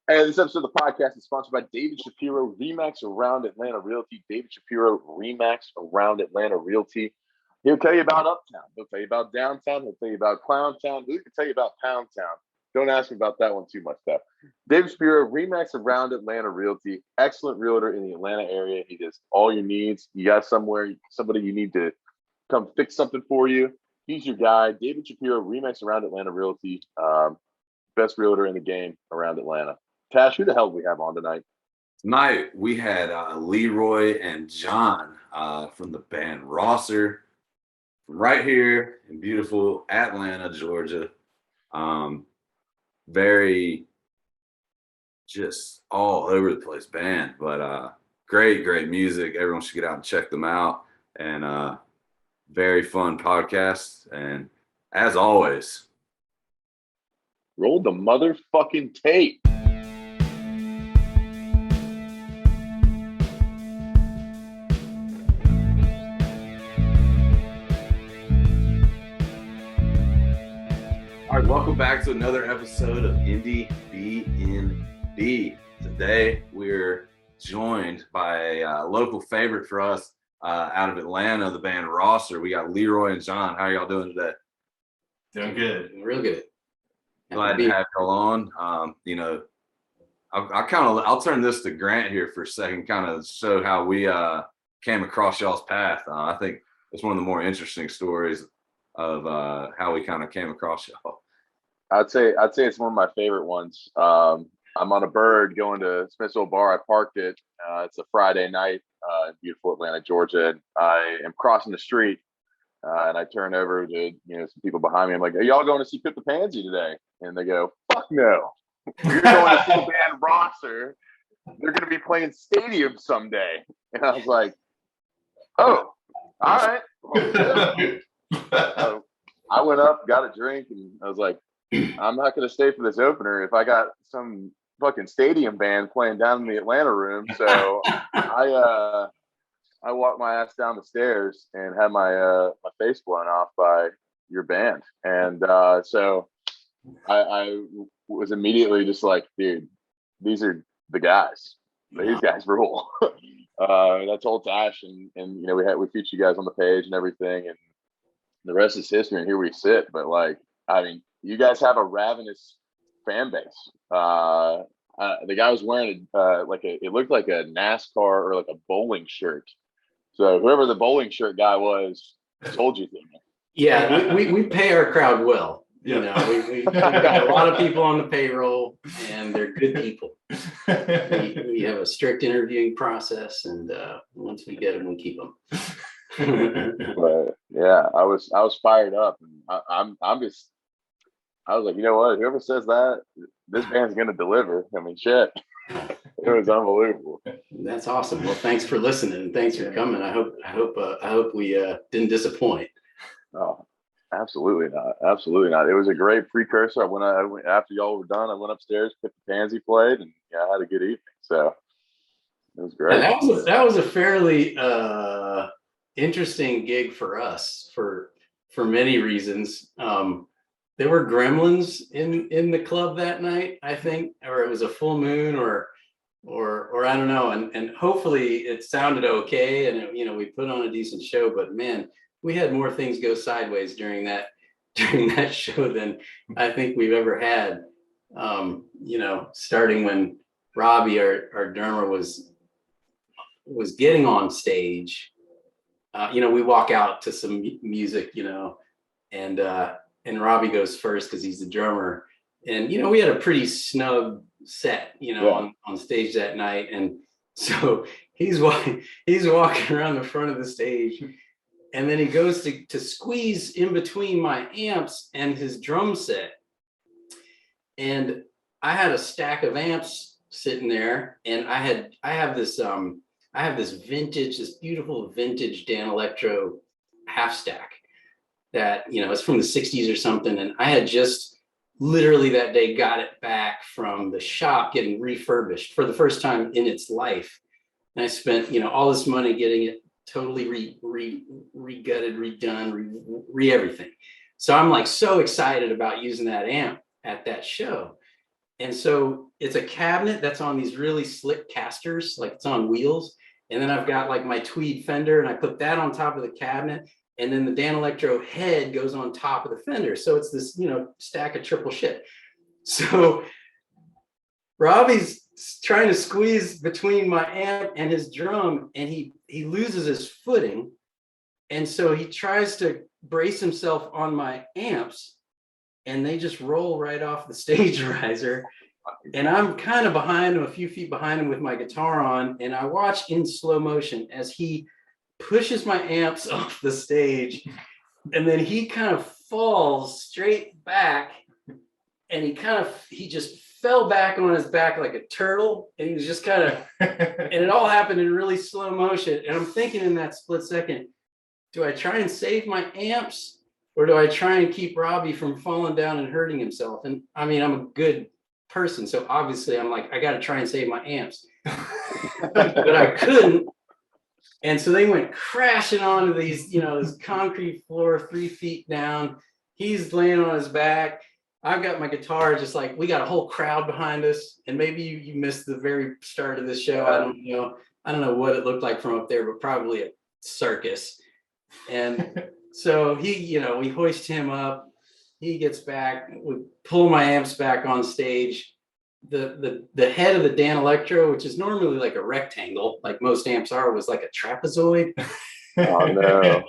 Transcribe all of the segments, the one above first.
And this episode of the podcast is sponsored by David Shapiro, Remax Around Atlanta Realty. David Shapiro, Remax Around Atlanta Realty. He'll tell you about Uptown. He'll tell you about Downtown. He'll tell you about Clowntown. He can tell you about Pound Town. Don't ask me about that one too much, though. David Shapiro, Remax Around Atlanta Realty. Excellent realtor in the Atlanta area. He does all your needs. You got somebody you need to come fix something for you. He's your guy. David Shapiro, Remax Around Atlanta Realty. Best realtor in the game around Atlanta. Tash, who the hell do we have on tonight? Tonight, we had Leroy and John from the band Rosser right here in beautiful Atlanta, Georgia. Very just all over the place band, but great music. Everyone should get out and check them out. And very fun podcast. And as always, roll the motherfucking tape. All right, welcome back to another episode of Indiebnb. Today, we're joined by a local favorite for us out of Atlanta, the band Rosser. We got Leroy and John. How are y'all doing today? Doing good. Real good. Glad to have y'all on. I'll turn this to Grant here for a second, kind of show how we came across y'all's path. I think it's one of the more interesting stories of how we kind of came across y'all. I'd say it's one of my favorite ones. I'm on a bird going to Smithsville Bar. I parked it. It's a Friday night in beautiful Atlanta, Georgia. And I am crossing the street, and I turn over to some people behind me. I'm like, "Are y'all going to see Pip the Pansy today?" And they go, "Fuck no, you're going to see the band Rosser. They're going to be playing stadium someday." And I was like, "Oh, all right." So I went up, got a drink, and I was like, I'm not going to stay for this opener if I got some fucking stadium band playing down in the Atlanta room. So I walked my ass down the stairs and had my face blown off by your band. And so I was immediately just like, dude, these are the guys. These guys rule. I told Tash, and we featured you guys on the page and everything, and the rest is history. And here we sit. But you guys have a ravenous fan base. The guy was wearing it looked like a NASCAR or like a bowling shirt. So whoever the bowling shirt guy was told you things. Yeah, we pay our crowd well. Yeah. We've got a lot of people on the payroll, and they're good people. We have a strict interviewing process, and once we get them, we keep them. But yeah, I was fired up, and I was like, you know what? Whoever says that, this band's gonna deliver. I mean, shit, it was unbelievable. That's awesome. Well, thanks for listening, and thanks for coming. I hope we didn't disappoint. Oh, absolutely not. Absolutely not. It was a great precursor. I went after y'all were done. I went upstairs, Pip the Pansy played, and I had a good evening. So it was great. Yeah, that was a fairly interesting gig for us for many reasons. There were gremlins in the club that night, I think, or it was a full moon, or I don't know. And hopefully it sounded okay, and we put on a decent show. But man, we had more things go sideways during that show than I think we've ever had. Starting when Robbie, our drummer, was getting on stage. We walk out to some music, and Robbie goes first because he's the drummer. And, we had a pretty snug set, on stage that night. And so he's walking around the front of the stage, and then he goes to squeeze in between my amps and his drum set. And I had a stack of amps sitting there, and I have this beautiful vintage Dan Electro half stack that, it's from the 60s or something. And I had just literally that day got it back from the shop getting refurbished for the first time in its life. And I spent, all this money getting it totally re-gutted, redone, everything. So I'm like so excited about using that amp at that show. And so it's a cabinet that's on these really slick casters, like it's on wheels. And then I've got like my tweed fender, and I put that on top of the cabinet. And then the Dan Electro head goes on top of the fender. So it's this, stack of triple shit. So Robbie's trying to squeeze between my amp and his drum, and he loses his footing. And so he tries to brace himself on my amps, and they just roll right off the stage riser. And I'm kind of behind him, a few feet behind him with my guitar on. And I watch in slow motion as he pushes my amps off the stage. And then he kind of falls straight back. And he just fell back on his back like a turtle. And he was just kind of, and it all happened in really slow motion. And I'm thinking in that split second, do I try and save my amps, or do I try and keep Robbie from falling down and hurting himself? And I mean, I'm a good person, so obviously I'm like, I got to try and save my amps. But I couldn't. And so they went crashing onto these, this concrete floor 3 feet down. He's laying on his back. I've got my guitar, just like, we got a whole crowd behind us. And maybe you missed the very start of this show. I don't know. I don't know what it looked like from up there, but probably a circus. And so we hoist him up. He gets back. We pull my amps back on stage. The head of the Dan Electro, which is normally like a rectangle, like most amps are, was like a trapezoid. Oh no!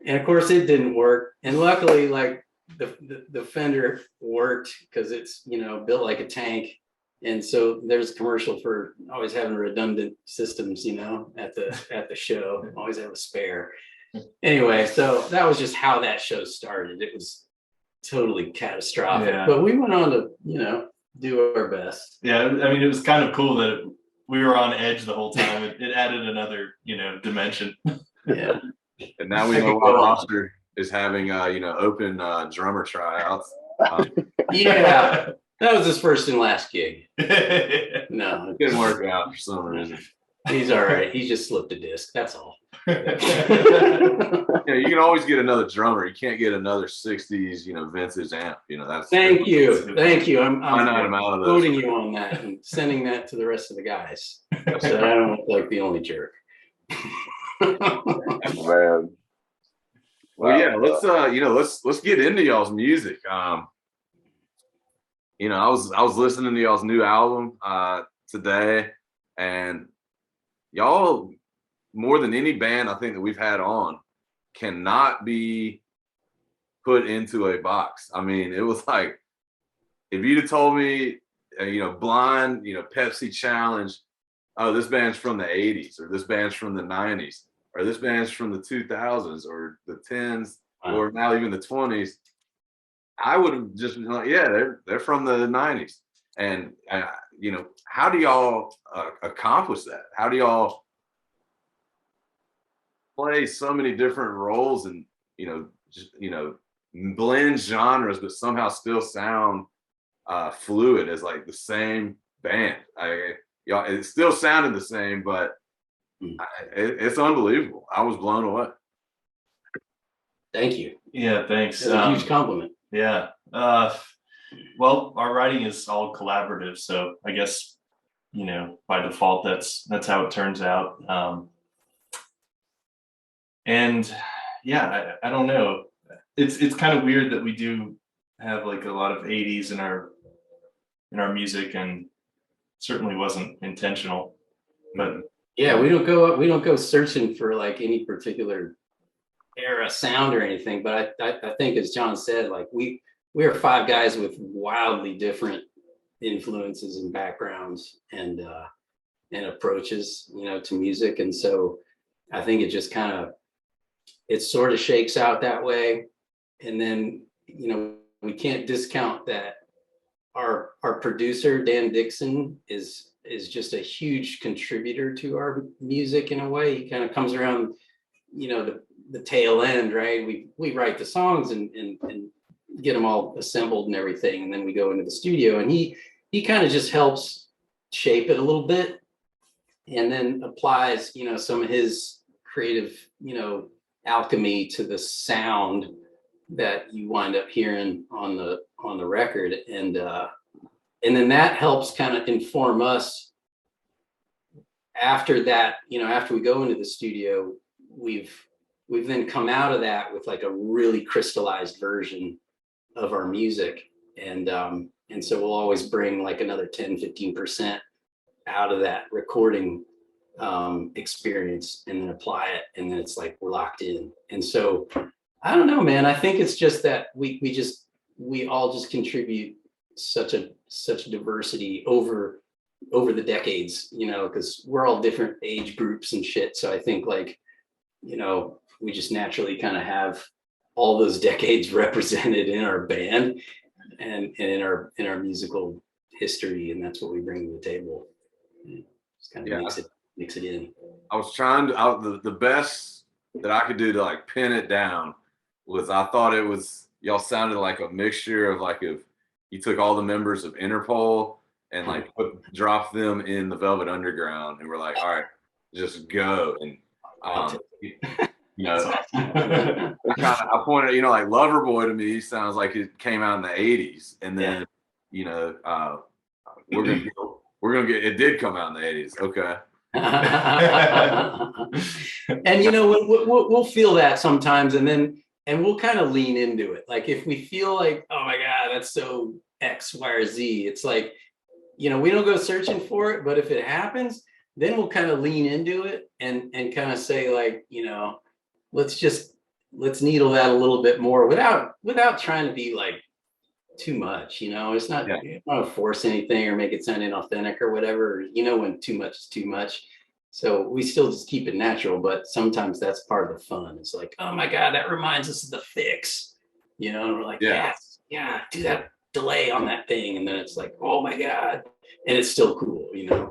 And of course, it didn't work. And luckily, like the fender worked, because it's built like a tank. And so there's a commercial for always having redundant systems, at the show. Always have a spare. Anyway, so that was just how that show started. It was totally catastrophic, but we went on to, do our best. Yeah, I mean, it was kind of cool that we were on edge the whole time. It added another, dimension. Yeah. And now we know why Monster is having, open drummer tryouts. Yeah, that was his first and last gig. No, It didn't work out for some reason. He's all right. He just slipped a disc. That's all. Yeah, you can always get another drummer. You can't get another 60s, vintage amp. That's Thank you. I'm quoting you on that and sending that to the rest of the guys, so I don't look like the only jerk. Man. Well, yeah, let's get into y'all's music. I was listening to y'all's new album today, and y'all, more than any band I think that we've had on, cannot be put into a box. I mean, it was like, if you'd have told me, blind, Pepsi Challenge, oh, this band's from the 80s, or this band's from the 90s, or this band's from the 2000s, or the 10s, or now even the 20s, I would have just been like, yeah, they're from the 90s. And, how do y'all accomplish that? How do y'all play so many different roles and blend genres, but somehow still sound fluid as like the same band? It still sounded the same, but it's unbelievable. I was blown away. Thank you. Yeah, thanks. That's a huge compliment. Yeah. Well, our writing is all collaborative, so I guess by default that's how it turns out. And yeah, I don't know. It's kind of weird that we do have like a lot of 80s in our music, and certainly wasn't intentional. But yeah, we don't go searching for like any particular era sound or anything. But I think, as John said, like we are 5 guys with wildly different influences and backgrounds and approaches, to music. And so I think it just kind of, it sort of shakes out that way. And then, we can't discount that our producer, Dan Dixon, is just a huge contributor to our music in a way. He kind of comes around, the tail end, right? We write the songs and get them all assembled and everything. And then we go into the studio, and he kind of just helps shape it a little bit, and then applies, some of his creative, alchemy to the sound that you wind up hearing on the record. And then that helps kind of inform us after that, after we go into the studio, we've then come out of that with like a really crystallized version of our music. And so we'll always bring like another 10-15% out of that recording experience and then apply it. And then it's like, we're locked in. And so I don't know, man, I think it's just that we all just contribute such diversity over the decades, because we're all different age groups and shit. So I think like, we just naturally kind of have all those decades represented in our band and in our musical history, and that's what we bring to the table. Just kind of mix it in. I was trying to the best that I could do to like pin it down was I thought it was y'all sounded like a mixture of like if you took all the members of Interpol and like dropped them in the Velvet Underground and we're like, all right, just go. And I pointed, like Loverboy to me sounds like it came out in the 80s. And then, we're gonna get it did come out in the 80s. Okay. And we'll feel that sometimes, and we'll kind of lean into it. Like if we feel like, oh my God, that's so X, Y, or Z, it's like, we don't go searching for it, but if it happens, then we'll kind of lean into it and kind of say like, let's needle that a little bit more without trying to be like too much, it's not, you don't want to force anything or make it sound inauthentic or whatever, when too much is too much. So we still just keep it natural, but sometimes that's part of the fun. It's like, oh my God, that reminds us of the Fix, and we're like, yeah, do that delay on that thing. And then it's like, oh my God. And it's still cool, Yeah.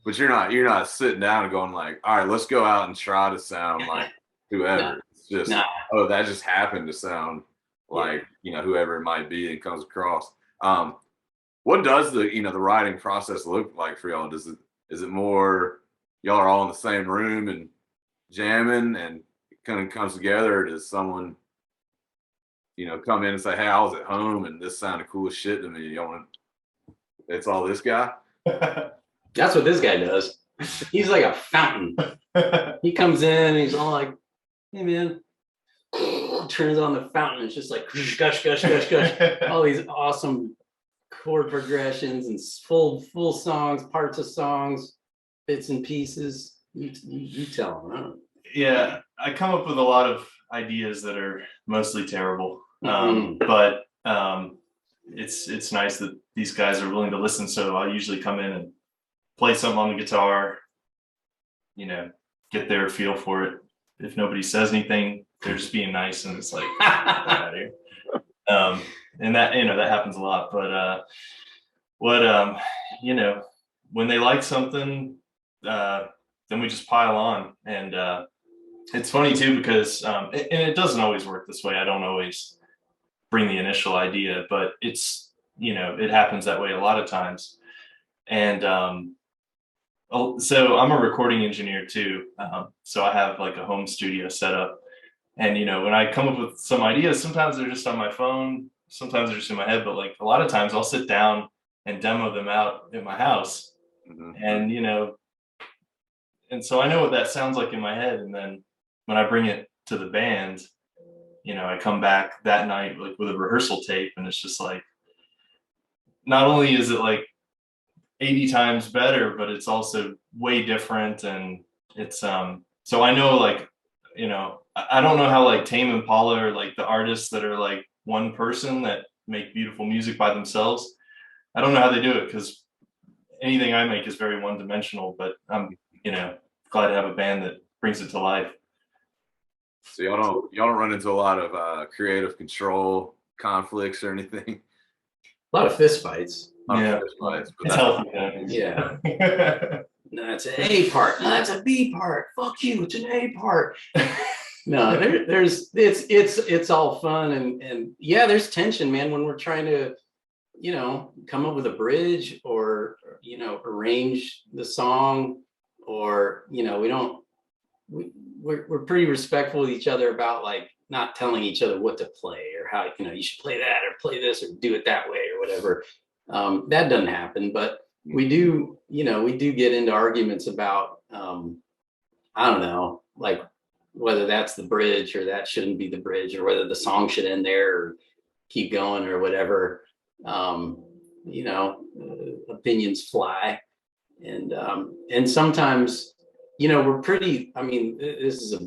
But you're not sitting down and going like, all right, let's go out and try to sound like whoever. It's just, oh, that just happened to sound like, whoever it might be and comes across. What does the writing process look like for y'all? Is it more y'all are all in the same room and jamming and it kind of comes together, or does someone, come in and say, hey, I was at home and this sounded cool as shit to me. It's all this guy? That's what this guy does. He's like a fountain. He comes in and he's all like, hey man, turns on the fountain. It's just like gush, gush, gush, gush. All these awesome chord progressions and full songs, parts of songs, bits and pieces. You tell him. Yeah, I come up with a lot of ideas that are mostly terrible. But it's nice that these guys are willing to listen. So I usually come in and play something on the guitar, get their feel for it. If nobody says anything, they're just being nice, and it's like, get out of here. And that that happens a lot. But when they like something, then we just pile on. And it's funny too because and it doesn't always work this way. I don't always bring the initial idea, but it's it happens that way a lot of times. And so I'm a recording engineer too, so I have like a home studio set up. And when I come up with some ideas, sometimes they're just on my phone, sometimes they're just in my head, but like a lot of times I'll sit down and demo them out in my house. And and so I know what that sounds like in my head, and then when I bring it to the band, I come back that night like with a rehearsal tape, and it's just like, not only is it like 80 times better, but it's also way different. And it's so I know like I don't know how like Tame Impala or like the artists that are like one person that make beautiful music by themselves, I don't know how they do it, because anything I make is very one-dimensional, but I'm glad to have a band that brings it to life. So y'all don't run into a lot of creative control conflicts or anything? A lot of fist fights. It's healthy. Yeah. No, it's an A part. No, that's a B part. Fuck you. It's an A part. No, it's all fun and yeah, there's tension, man, when we're trying to, come up with a bridge or arrange the song, or we're pretty respectful with each other about like not telling each other what to play or how you should play that or play this or do it that way or whatever. That doesn't happen, but we do get into arguments about, I don't know, like whether that's the bridge or that shouldn't be the bridge, or whether the song should end there or keep going or whatever. Opinions fly. And sometimes, we're pretty, I mean, this is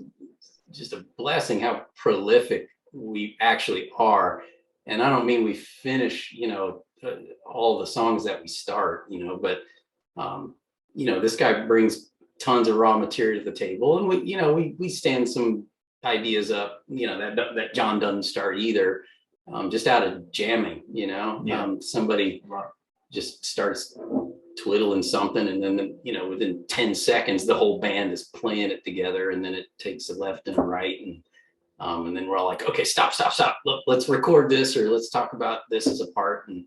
just a blessing how prolific we actually are. And I don't mean we finish, all the songs that we start, but, this guy brings tons of raw material to the table, and we stand some ideas up, that John doesn't start either, just out of jamming, somebody just starts twiddling something, and then within 10 seconds the whole band is playing it together, and then it takes a left and a right, and then we're all like, okay, stop, look, let's record this, or let's talk about this as a part. And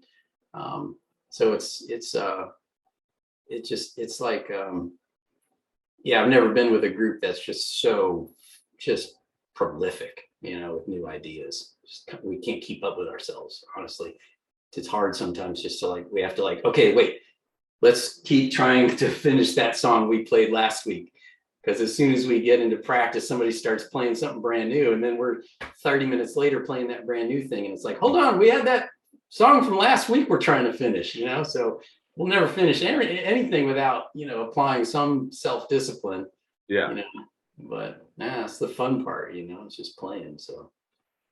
so it's like, I've never been with a group that's just so prolific, with new ideas. We can't keep up with ourselves, honestly. It's hard sometimes just to we have to okay, wait, let's keep trying to finish that song we played last week. Because as soon as we get into practice, somebody starts playing something brand new, and then we're 30 minutes later playing that brand new thing. And it's like, hold on, we had that song from last week we're trying to finish, so we'll never finish anything without, applying some self-discipline. Yeah. But it's the fun part, it's just playing. So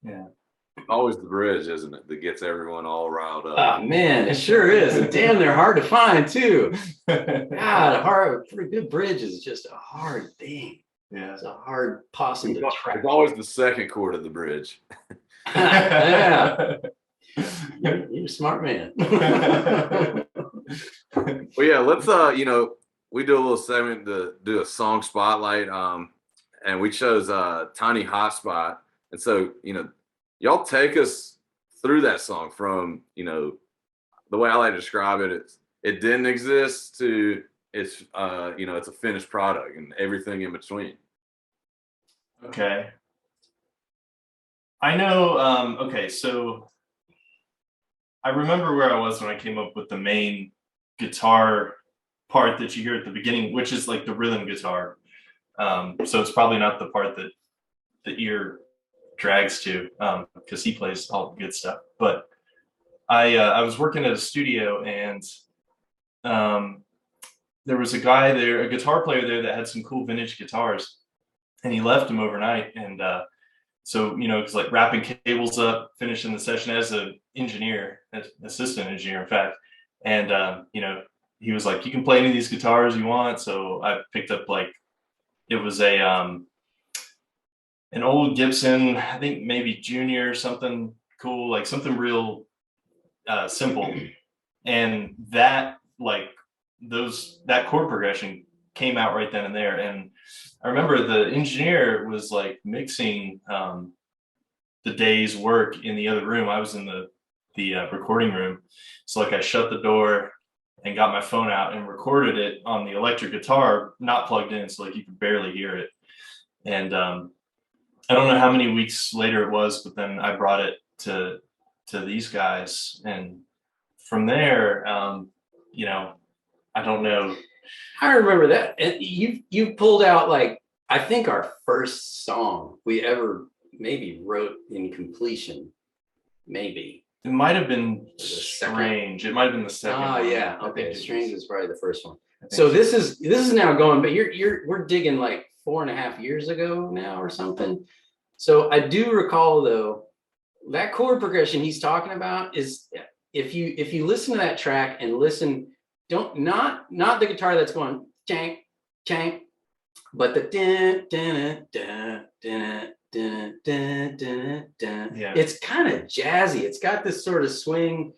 yeah. Always the bridge, isn't it, that gets everyone all riled up? Oh man, it sure is. And damn, they're hard to find too. God, pretty good bridge is just a hard thing. Yeah. It's a hard possum to track. It's always the second chord of the bridge. Yeah. You're a smart man. Well, yeah, let's we do a little segment to do a song spotlight. And we chose Tiny Hotspot. And so, y'all take us through that song from, the way I like to describe it, it didn't exist to it's it's a finished product and everything in between. Okay. I know, okay, so I remember where I was when I came up with the main guitar part that you hear at the beginning, which is like the rhythm guitar. So it's probably not the part that the ear drags to, because he plays all the good stuff. But I was working at a studio, and there was a guy there, a guitar player there, that had some cool vintage guitars, and he left them overnight. And so it's like wrapping cables up, finishing the session as an engineer, as assistant engineer, in fact. And he was like, you can play any of these guitars you want. So I picked up, it was an old Gibson, I think maybe Junior, something cool, like something real simple. And that that chord progression came out right then and there. And I remember the engineer was mixing the day's work in the other room. I was in the recording room. So I shut the door and got my phone out and recorded it on the electric guitar, not plugged in, so you could barely hear it. And I don't know how many weeks later it was, but then I brought it to these guys, and from there, I don't know. I remember that. And you pulled out I think our first song we ever maybe wrote in completion. Maybe it might have been Strange. It might have been the second. Oh one. yeah, okay. Strange is probably the first one. So this is now going, but we're digging 4.5 years ago now or something. So I do recall though, that chord progression he's talking about is, if you listen to that track and listen, not the guitar that's going chank chank, but the dun, dun, dun, dun, dun, dun, dun, dun. Yeah. It's kind of jazzy. It's got this sort of swing,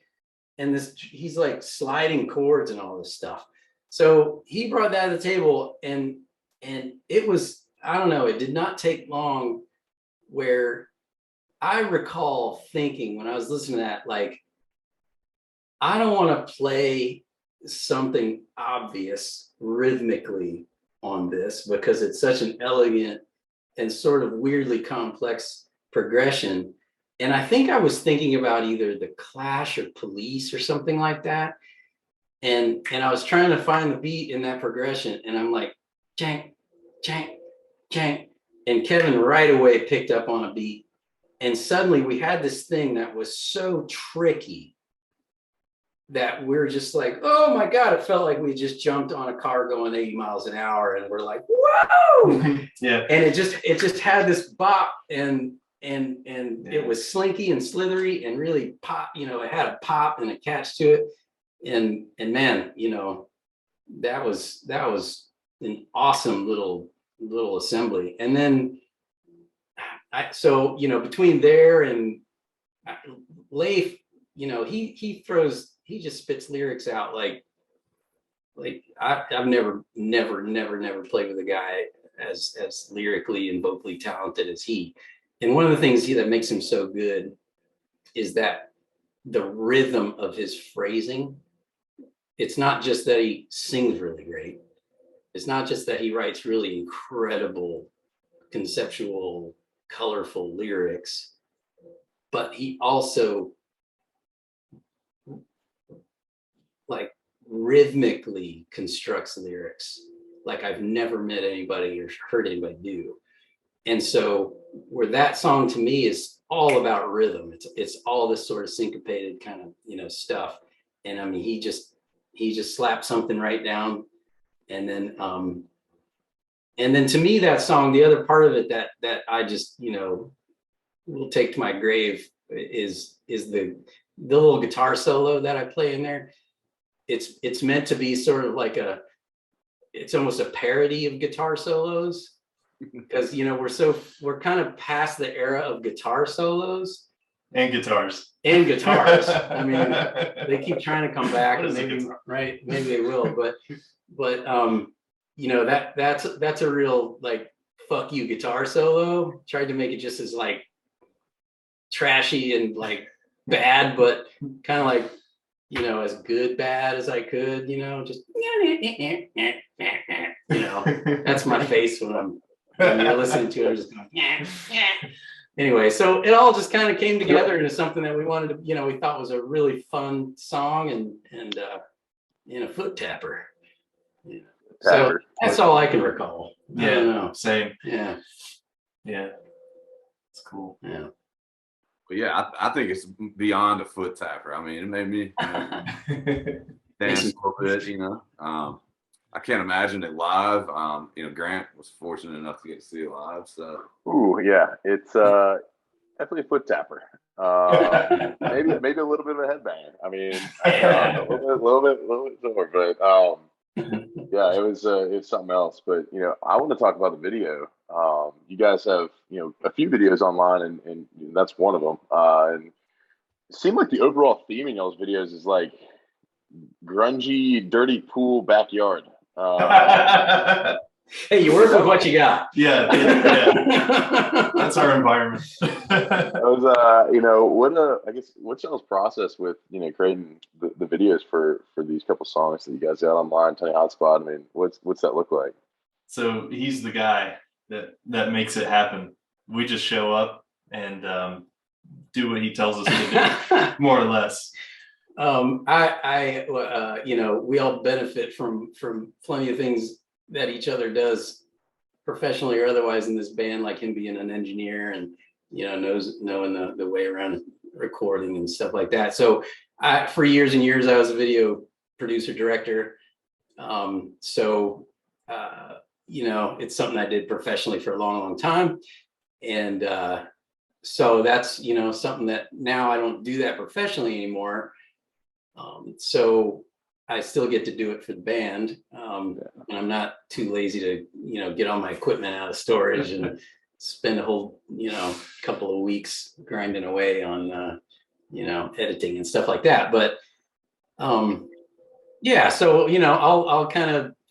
and he's sliding chords and all this stuff. So he brought that to the table, and it was, I don't know, it did not take long where I recall thinking when I was listening to that, I don't want to play something obvious rhythmically on this, because it's such an elegant and sort of weirdly complex progression. And I think I was thinking about either the Clash or Police or something like that. And I was trying to find the beat in that progression, and I'm like, jank, jank, jank. And Kevin right away picked up on a beat. And suddenly we had this thing that was so tricky that we're just like, oh my God, it felt like we just jumped on a car going 80 miles an hour, and we're like, whoa. Yeah. And it just had this bop, and it was slinky and slithery and really pop, it had a pop and a catch to it. And man, that was an awesome little assembly. And then between there and Leif, he just spits lyrics out like I've never played with a guy as lyrically and vocally talented as he. And one of the things that makes him so good is that the rhythm of his phrasing. It's not just that he sings really great. It's not just that he writes really incredible, conceptual, colorful lyrics, but he also like rhythmically constructs lyrics like I've never met anybody or heard anybody do. And so where that song to me is all about rhythm. It's all this sort of syncopated kind of, stuff. And I mean, he just slapped something right down. And then to me, that song, the other part of it that I just, will take to my grave is the little guitar solo that I play in there. It's meant to be sort of like it's almost a parody of guitar solos, because we're kind of past the era of guitar solos and guitars. I mean, they keep trying to come back, and maybe they will, but that's a real like fuck you guitar solo. Tried to make it just as like trashy and like bad, but kind of like as good bad as I could, just that's my face when you're listening to it. I'm just going, Anyway, so it all just kind of came together into something that we wanted to, we thought was a really fun song and a foot tapper. Yeah. So that's all I can recall. Yeah, same. Yeah. It's cool. Yeah. But yeah, I think it's beyond a foot tapper. I mean, it made me dance a little bit, I can't imagine it live. Grant was fortunate enough to get to see it live. So yeah, it's definitely a foot tapper. Maybe a little bit of a headbang. I mean, a little bit sore, but yeah, it was something else. But I want to talk about the video. You guys have a few videos online, and that's one of them. And it seemed like the overall theme in y'all's videos is like grungy, dirty pool backyard. Hey, you work with what you got. Yeah. That's our environment. That was, what's y'all's process with creating the videos for these couple songs that you guys got online, Tiny Hotspot? I mean, what's that look like? So he's the guy that makes it happen. We just show up and do what he tells us to do, more or less. We all benefit from plenty of things that each other does professionally or otherwise in this band, like him being an engineer and, knowing the way around recording and stuff like that. So for years and years, I was a video producer director. It's something I did professionally for a long, long time. And so that's, something that now I don't do that professionally anymore. So I still get to do it for the band. And I'm not too lazy to, get all my equipment out of storage and spend a whole, couple of weeks grinding away on, editing and stuff like that. But so,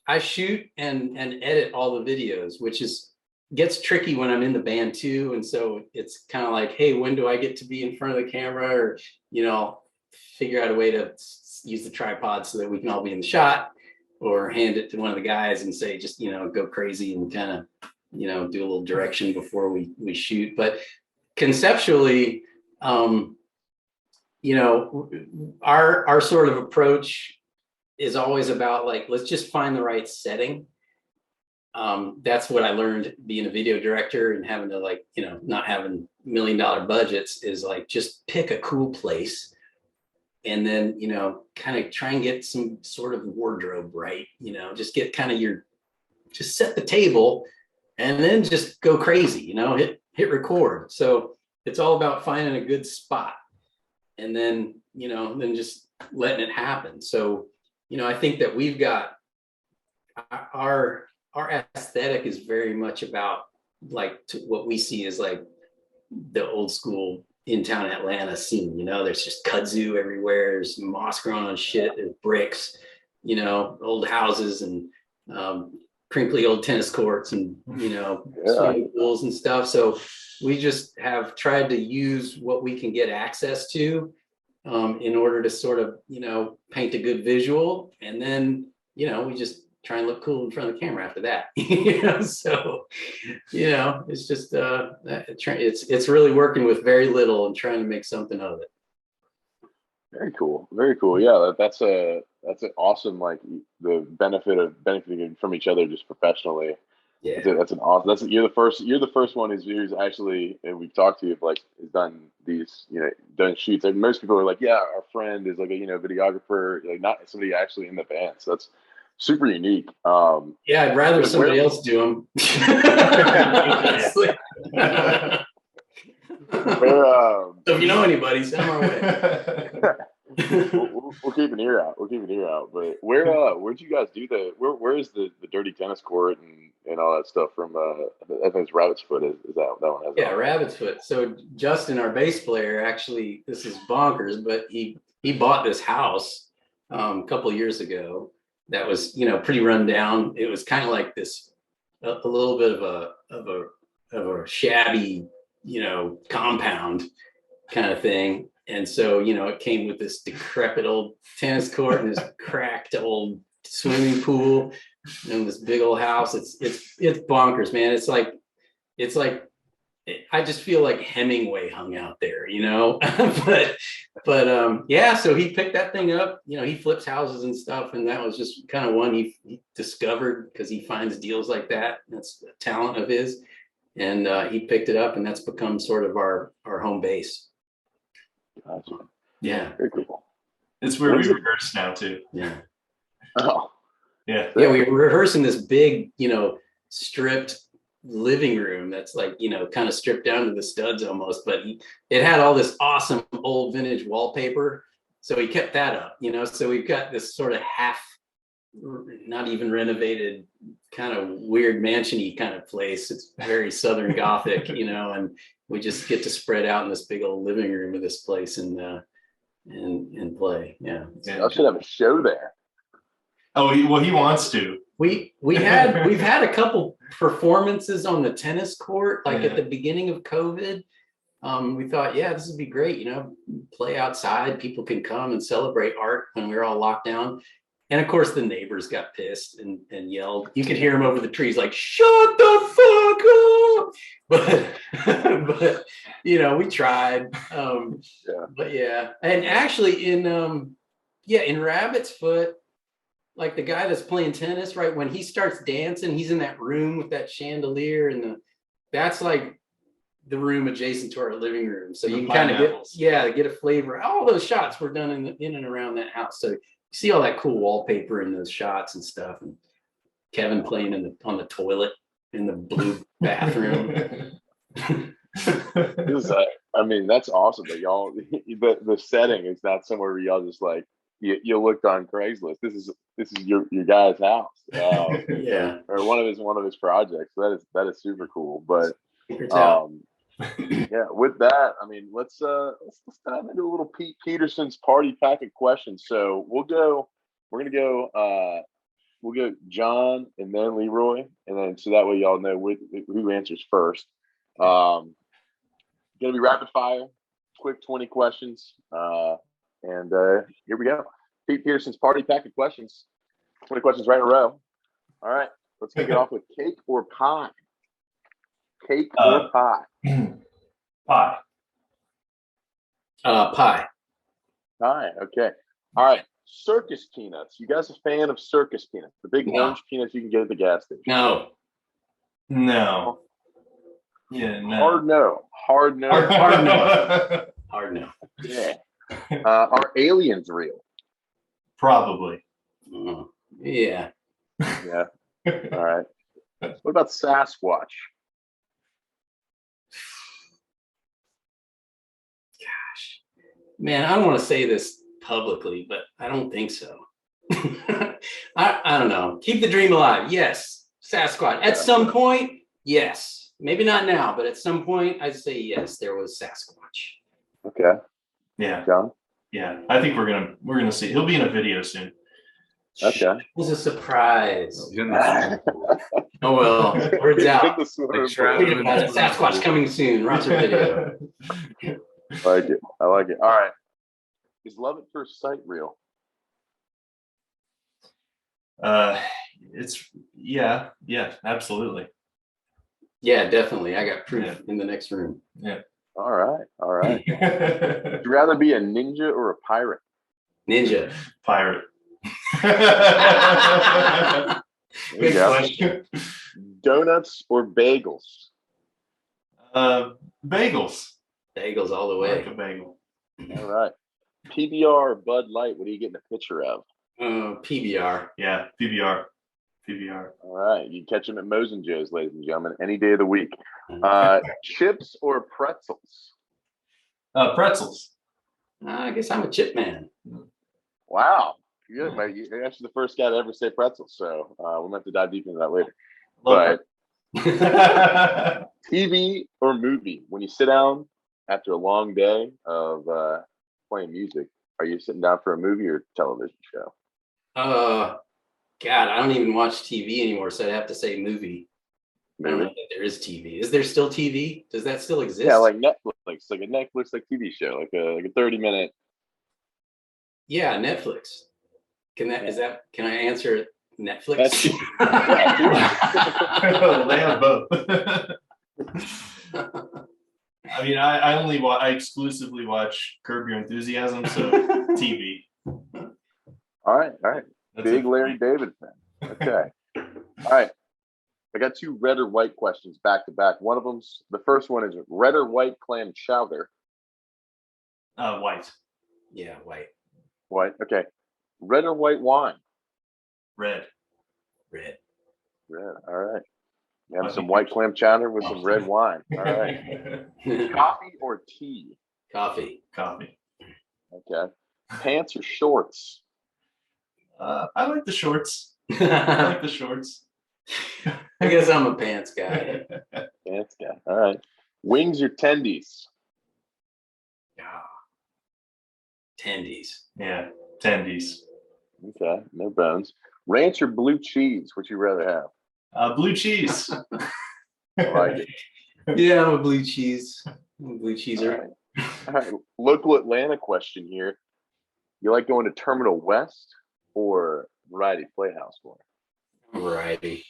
I shoot and edit all the videos, which gets tricky when I'm in the band too. And so it's kind of like, hey, when do I get to be in front of the camera, or, figure out a way to use the tripod so that we can all be in the shot, or hand it to one of the guys and say, just, go crazy and kind of, do a little direction before we shoot. But conceptually, you know, our sort of approach is always about like, let's just find the right setting. That's what I learned being a video director and having to, like, you know, not having $1 million budgets, is like, just pick a cool place and then, you know, kind of try and get some sort of wardrobe right, you know, just get kind of just set the table and then just go crazy, you know, hit record. So it's all about finding a good spot and then, you know, then just letting it happen. So, you know, I think that we've got our aesthetic is very much about like what we see as like the old school in town Atlanta scene. You know, there's just kudzu everywhere. There's moss growing on shit. There's bricks, you know, old houses and crinkly old tennis courts and, you know, swimming pools and stuff. So we just have tried to use what we can get access to in order to sort of, you know, paint a good visual. And then, you know, we just try and look cool in front of the camera after that. You know, so, you know, it's just it's really working with very little and trying to make something of it. Very cool. Very cool. Yeah, that's an awesome, like, the benefit of benefiting from each other just professionally. Yeah, That's an awesome. You're the first one who's actually, and we've talked to you, like, has done these, you know, done shoots. And most people are like, yeah, our friend is like a, you know, videographer, like not somebody actually in the band. So that's super unique. Yeah, I'd rather somebody else do them. So if you know anybody, send them our way. we'll keep an ear out. We'll keep an ear out. But where'd you guys do where is the dirty tennis court and all that stuff from? I think it's Rabbit's Foot. Is that one? Has yeah, Rabbit's Foot. So Justin, our bass player, actually, this is bonkers, but he bought this house a couple of years ago that was, you know, pretty run down. It was kind of like this a little bit of a shabby, you know, compound kind of thing. And so, you know, it came with this decrepit old tennis court and this cracked old swimming pool and this big old house. It's bonkers, man. It's like I just feel like Hemingway hung out there, you know. but yeah, so he picked that thing up. You know, he flips houses and stuff, and that was just kind of one he discovered because he finds deals like that. That's a talent of his, and he picked it up, and that's become sort of our home base. Gotcha. Yeah, very cool. It's where we rehearse now too. Yeah. Oh, yeah. Yeah, we were rehearsing this big, you know, stripped living room that's like, you know, kind of stripped down to the studs almost, but it had all this awesome old vintage wallpaper. So he kept that up, you know. So we've got this sort of half, not even renovated, kind of weird mansion-y kind of place. It's very Southern Gothic, you know, and we just get to spread out in this big old living room of this place and play. Yeah. I should have a show there. Oh, he wants to. We've had a couple performances on the tennis court, like at the beginning of COVID. We thought, yeah, this would be great, you know, play outside. People can come and celebrate art when we were all locked down. And of course, the neighbors got pissed and yelled. You could hear them over the trees, like, "Shut the fuck up!" But you know, we tried. But yeah, and actually in Rabbit's Foot, like the guy that's playing tennis, right, when he starts dancing, he's in that room with that chandelier, and that's like the room adjacent to our living room. So you can kind of get a flavor. All those shots were done in and around that house. So you see all that cool wallpaper in those shots and stuff. And Kevin playing on the toilet in the blue bathroom. I mean, that's awesome that y'all. The setting is not somewhere where y'all just like you looked on Craigslist. This is your guy's house. Yeah, or one of his projects. That is super cool. But yeah, with that, I mean, let's dive into a little Pete Peterson's party pack of questions. So we're gonna go John and then Leroy, and then so that way y'all know who answers first. Gonna be rapid fire, quick 20 questions, and here we go. Pete Peterson's party pack of questions, 20 questions right in a row. All right, let's kick it off with cake or pie. Cake or pie? Pie. Pie. Hi. Okay. All right. Circus peanuts. You guys a fan of circus peanuts? The big No. orange peanuts you can get at the gas station. No. No. Yeah, no. Hard no. Hard no. Hard no. Hard no. Yeah. Are aliens real? Probably. Yeah. Yeah. All right. What about Sasquatch? Man, I don't want to say this publicly, but I don't think so. I don't know. Keep the dream alive. Yes. Sasquatch. At some point, yes. Maybe not now, but at some point, I'd say yes, there was Sasquatch. Okay. Yeah. John? Yeah. I think we're gonna see. He'll be in a video soon. Okay. It was a surprise. In the- Oh well, words out. The swimming Like shroud pool. him in Sasquatch coming soon. Watch a video. I like it. I like it. All right. Is love at first sight real? It's yeah, absolutely. Yeah, definitely. I got proof in the next room. All right. All right. Would you rather be a ninja or a pirate? Ninja. Pirate. There you Good go. question. Donuts or bagels? Bagels. Bagels all the I like way. a bagel. All right. PBR or Bud Light? What are you getting a picture of? PBR. Yeah, PBR. PBR. All right. You can catch them at Moe's and Joe's, ladies and gentlemen, any day of the week. Chips or pretzels? Pretzels. I guess I'm a chip man. Wow. Good, mate. You're actually the first guy to ever say pretzels, so we'll have to dive deep into that later. Love But TV or movie? When you sit down after a long day of playing music, are you sitting down for a movie or television show? God, I don't even watch TV anymore, so I'd have to say movie. I don't know Movie? if there is TV. Is there still TV? Does that still exist? Yeah, like Netflix, like a Netflix like TV show, like a 30-minute. Yeah, Netflix. Can I answer Netflix? They have both. I mean, I exclusively watch Curb Your Enthusiasm, so TV. All right. That's Big it. Larry David fan. Okay. All right. I got two red or white questions back to back. The first one is red or white clam chowder. White. Yeah, white. White. Okay. Red or white wine? Red. Red. Red. All right. You have some white clam chowder with some red wine. All right. Coffee or tea? Coffee. Coffee. Okay. Pants or shorts? I like the shorts. I like the shorts. I guess I'm a pants guy. Pants guy. All right. Wings or tendies? Tendies. Yeah, tendies. Okay. No bones. Ranch or blue cheese? What you rather have? Blue cheese. I like it. Yeah, I'm a blue cheese. I'm a blue cheeser. All right. Local Atlanta question here. You like going to Terminal West or Variety Playhouse more? Variety.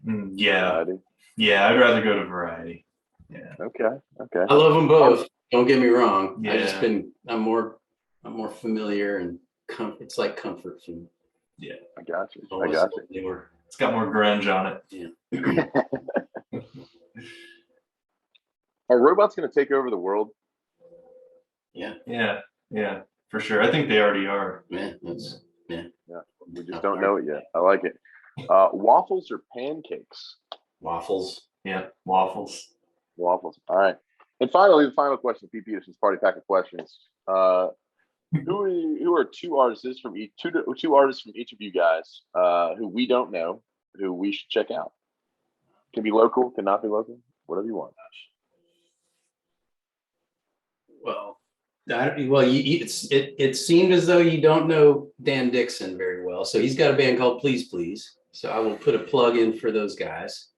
Yeah, Variety. yeah. I'd rather go to Variety. Yeah. Okay. I love them both. Don't get me wrong. Yeah. I'm more familiar and it's like comfort food. Yeah. I got you. Newer. It's got more grunge on it. Yeah. Are robots going to take over the world? Yeah. Yeah, yeah, for sure. I think they already are. Man, that's We just don't know it yet. I like it. Waffles or pancakes? waffles. Yeah, waffles. Waffles. All right. And finally, the final question, Pete Peterson's party pack of questions. Who are two artists from each of you guys who we don't know, who we should check out? Can be local, cannot be local, whatever you want. Well, it seemed as though you don't know Dan Dixon very well. So he's got a band called Please Please. So I will put a plug in for those guys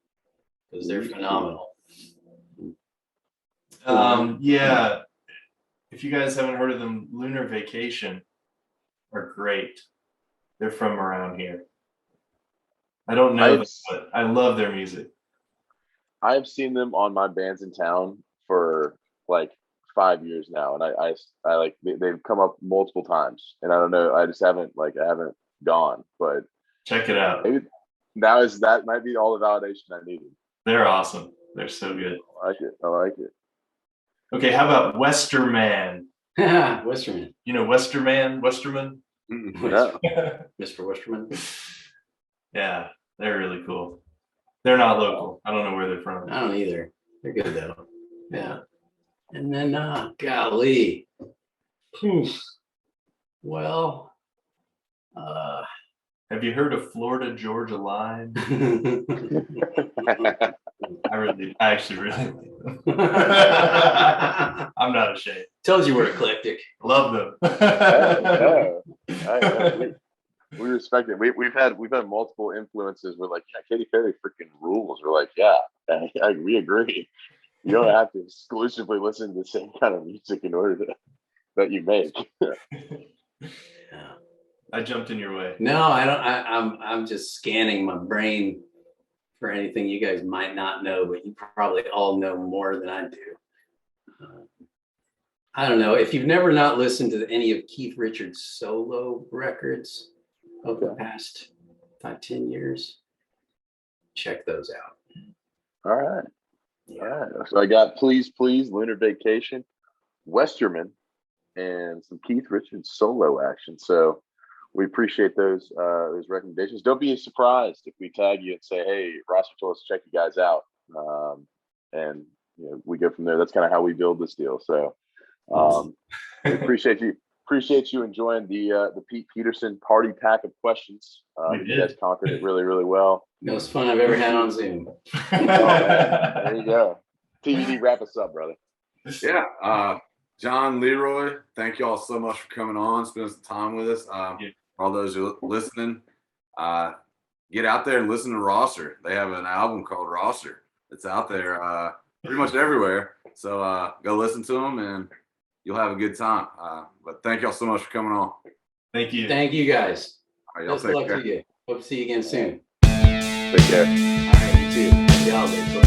because they're phenomenal. Yeah. If you guys haven't heard of them, Lunar Vacation are great. They're from around here. I don't know them, but I love their music. I've seen them on my Bands in Town for like 5 years now, and I like they've come up multiple times, and I don't know, I just haven't gone, but Check it out. maybe that might be all the validation I needed. They're awesome. They're so good. I like it. Okay, how about Westerman? Westerman. You know Westerman? Mm. Yeah. Mr. Westerman. Yeah, they're really cool. They're not local. I don't know where they're from. I don't either. They're good though. Yeah. And then golly. Poof. Well, Have you heard of Florida Georgia Line? I actually really like them. I'm not ashamed. Tells you we're eclectic. Love them. We respect it. We've had multiple influences. We're like, yeah, Katy Perry freaking rules. We're like, yeah, we agree. You don't have to exclusively listen to the same kind of music in order that you make. I jumped in your way. No, I don't. I'm just scanning my brain for anything you guys might not know, but you probably all know more than I do. I don't know. If you've never not listened to any of Keith Richards' solo records of the past 5-10 years, check those out. All right. Yeah. All right. So I got Please Please, Lunar Vacation, Westerman, and some Keith Richards solo action. So we appreciate those recommendations. Don't be surprised if we tag you and say, "Hey, Roster told us to check you guys out," and we go from there. That's kind of how we build this deal. So we appreciate you enjoying the Pete Peterson party pack of questions. You guys conquered it really, really well. Most fun I've ever had on Zoom. There you go. TBD, wrap us up, brother. Yeah. John, Leroy, thank you all so much for coming on, spending some time with us. For all those who are listening, get out there and listen to Roster. They have an album called Roster. It's out there pretty much everywhere. So go listen to them and you'll have a good time. But thank y'all so much for coming on. Thank you. Thank you guys. All right, y'all Best take of luck care. to you. Hope to see you again soon. Take care. All right, you too. Happy holidays.